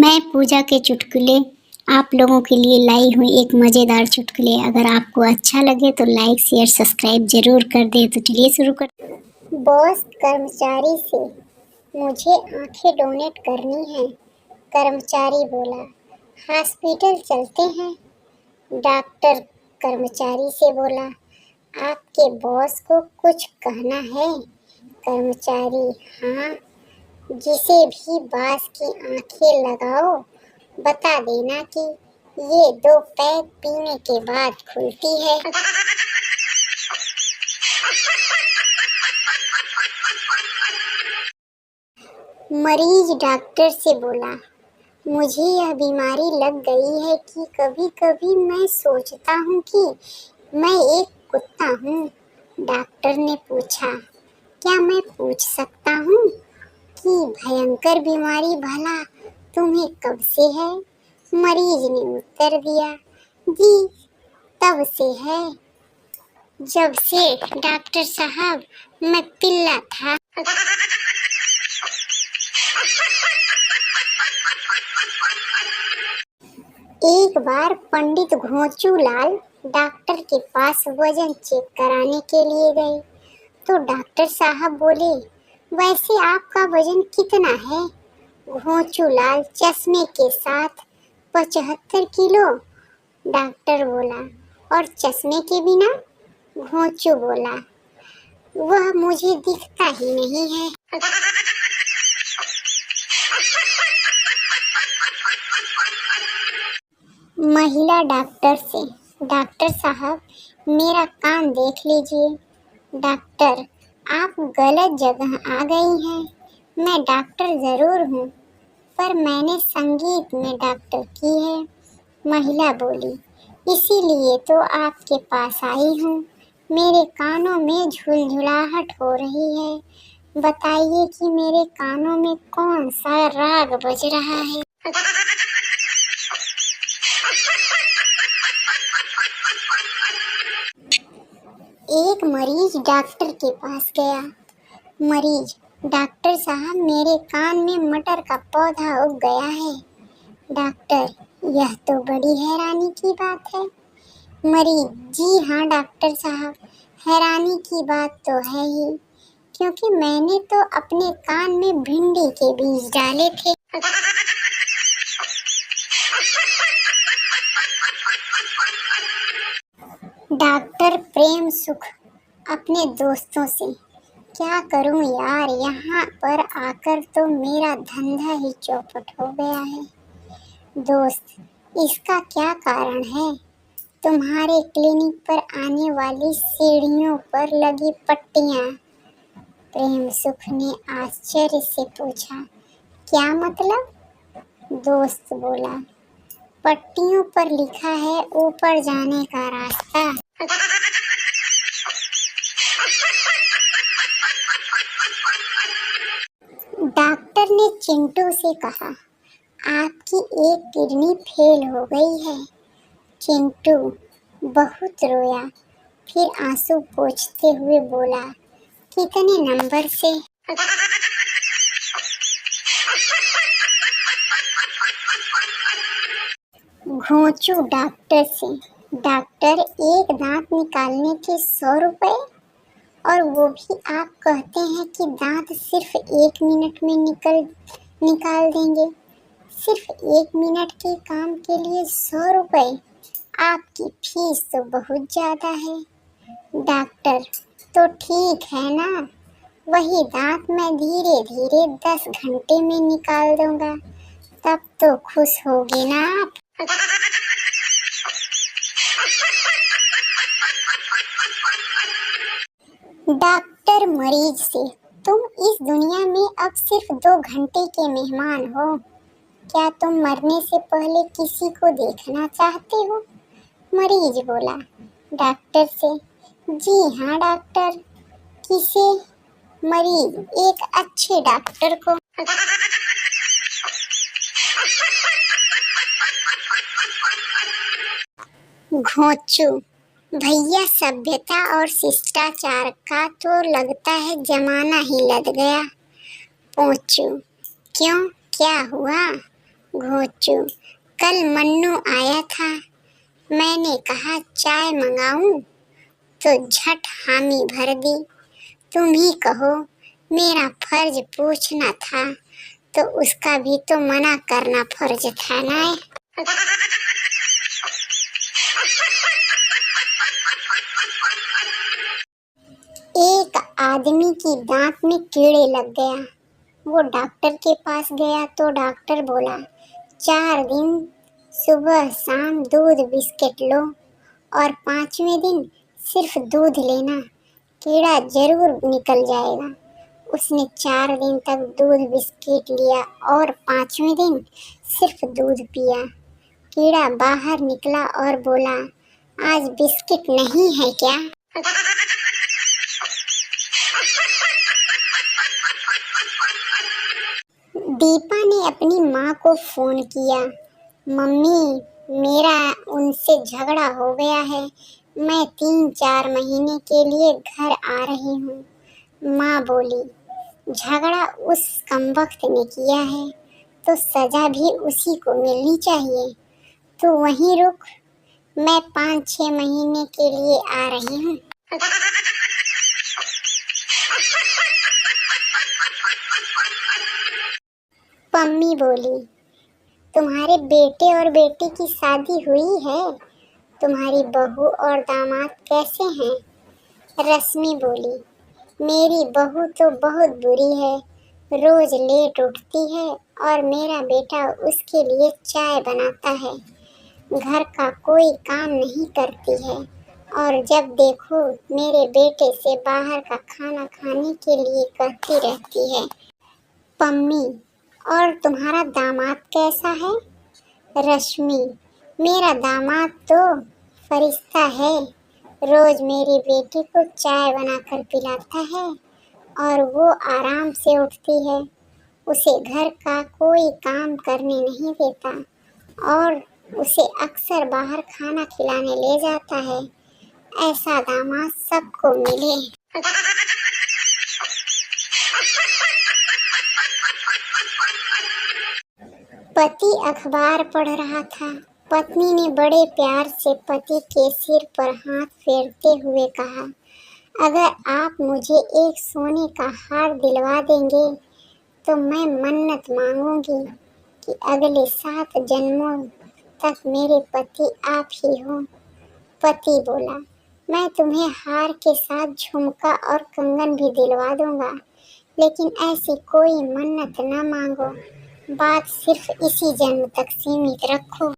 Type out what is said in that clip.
मैं पूजा के चुटकुले आप लोगों के लिए लाई हुई एक मज़ेदार चुटकुले। अगर आपको अच्छा लगे तो लाइक शेयर सब्सक्राइब जरूर कर दें। तो चलिए शुरू कर। बॉस कर्मचारी से, मुझे आंखें डोनेट करनी है। कर्मचारी बोला, हॉस्पिटल चलते हैं। डॉक्टर कर्मचारी से बोला, आपके बॉस को कुछ कहना है। कर्मचारी, हाँ, जिसे भी बांस की आंखें लगाओ बता देना कि ये 2 पैक पीने के बाद खुलती है। मरीज डॉक्टर से बोला, मुझे यह बीमारी लग गई है कि कभी कभी मैं सोचता हूँ कि मैं एक कुत्ता हूँ। डॉक्टर ने पूछा, क्या मैं पूछ सकता हूँ कि भयंकर बीमारी भला तुम्हें कब से है? मरीज ने उत्तर दिया, जी तब से है जब से डॉक्टर साहब मैं पिल्ला था। एक बार पंडित घोंचू लाल डॉक्टर के पास वजन चेक कराने के लिए गए तो डॉक्टर साहब बोले, वैसे आपका वजन कितना है? घोंचू लाल चश्मे के साथ 75 किलो। डॉक्टर बोला, और चश्मे के बिना? घोंचू बोला, वह मुझे दिखता ही नहीं है। महिला डॉक्टर से, डॉक्टर साहब मेरा कान देख लीजिए। डॉक्टर, आप गलत जगह आ गई हैं। मैं डॉक्टर ज़रूर हूँ पर मैंने संगीत में डॉक्टर की है। महिला बोली, इसीलिए तो आपके पास आई हूँ। मेरे कानों में झुलझुलाहट हो रही है। बताइए कि मेरे कानों में कौन सा राग बज रहा है। एक मरीज डॉक्टर के पास गया। मरीज, डॉक्टर साहब मेरे कान में मटर का पौधा उग गया है। डॉक्टर, यह तो बड़ी हैरानी की बात है। मरीज, जी हाँ डॉक्टर साहब, हैरानी की बात तो है ही, क्योंकि मैंने तो अपने कान में भिंडी के बीज डाले थे। डॉक्टर प्रेम सुख अपने दोस्तों से, क्या करूं यार, यहाँ पर आकर तो मेरा धंधा ही चौपट हो गया है। दोस्त, इसका क्या कारण है? तुम्हारे क्लिनिक पर आने वाली सीढ़ियों पर लगी पट्टियाँ। प्रेम सुख ने आश्चर्य से पूछा, क्या मतलब? दोस्त बोला, पट्टियों पर लिखा है ऊपर जाने का रास्ता। डॉक्टर ने चिंटू से कहा, आपकी एक किडनी फेल हो गई है। चिंटू बहुत रोया, फिर आंसू पोंछते हुए बोला, कितने नंबर से? घोंचू डॉक्टर से, डॉक्टर एक दांत निकालने के 100 रुपए, और वो भी आप कहते हैं कि दांत सिर्फ 1 मिनट में निकाल देंगे। सिर्फ 1 मिनट के काम के लिए 100 रुपए? आपकी फीस तो बहुत ज़्यादा है। डॉक्टर, तो ठीक है ना, वही दांत मैं धीरे धीरे 10 घंटे में निकाल दूंगा, तब तो खुश होगे ना आप। डॉक्टर मरीज से, तुम इस दुनिया में अब सिर्फ 2 घंटे के मेहमान हो। क्या तुम मरने से पहले किसी को देखना चाहते हो? मरीज बोला डॉक्टर से, जी हाँ डॉक्टर। किसे? मरीज, एक अच्छे डॉक्टर को। घोंचू, भैया सभ्यता और शिष्टाचार का तो लगता है जमाना ही लद गया। पोंचू, क्यों, क्या हुआ? घोंचू, कल मन्नू आया था, मैंने कहा चाय मंगाऊं तो झट हामी भर दी। तुम ही कहो, मेरा फर्ज पूछना था तो उसका भी तो मना करना फर्ज था ना। एक आदमी की दांत में कीड़े लग गया। वो डॉक्टर के पास गया तो डॉक्टर बोला 4 दिन सुबह शाम दूध बिस्किट लो और 5वें दिन सिर्फ दूध लेना, कीड़ा जरूर निकल जाएगा। उसने 4 दिन तक दूध बिस्किट लिया और 5वें दिन सिर्फ दूध पिया। कीड़ा बाहर निकला और बोला आज बिस्किट नहीं है क्या? दीपा ने अपनी माँ को फोन किया, मम्मी मेरा उनसे झगड़ा हो गया है, मैं 3-4 महीने के लिए घर आ रही हूँ। माँ बोली, झगड़ा उस कमबख्त ने किया है तो सजा भी उसी को मिलनी चाहिए। तू वहीं रुक, मैं 5-6 महीने के लिए आ रही हूँ। पम्मी बोली, तुम्हारे बेटे और बेटी की शादी हुई है? तुम्हारी बहू और दामाद कैसे हैं? रश्मि बोली, मेरी बहू तो बहुत बुरी है, रोज लेट उठती है और मेरा बेटा उसके लिए चाय बनाता है, घर का कोई काम नहीं करती है और जब देखो मेरे बेटे से बाहर का खाना खाने के लिए कहती रहती है। पम्मी, और तुम्हारा दामाद कैसा है? रश्मि, मेरा दामाद तो फरिश्ता है, रोज मेरी बेटी को चाय बनाकर पिलाता है और वो आराम से उठती है, उसे घर का कोई काम करने नहीं देता और उसे अक्सर बाहर खाना खिलाने ले जाता है। ऐसा दामाद सबको मिले। पति अखबार पढ़ रहा था। पत्नी ने बड़े प्यार से पति के सिर पर हाथ फेरते हुए कहा, अगर आप मुझे एक सोने का हार दिलवा देंगे तो मैं मन्नत मांगूंगी कि अगले 7 जन्मों तक मेरे पति आप ही हो। पति बोला, मैं तुम्हें हार के साथ झुमका और कंगन भी दिलवा दूंगा, लेकिन ऐसी कोई मन्नत न मांगो, बात सिर्फ इसी जन्म तक सीमित रखो।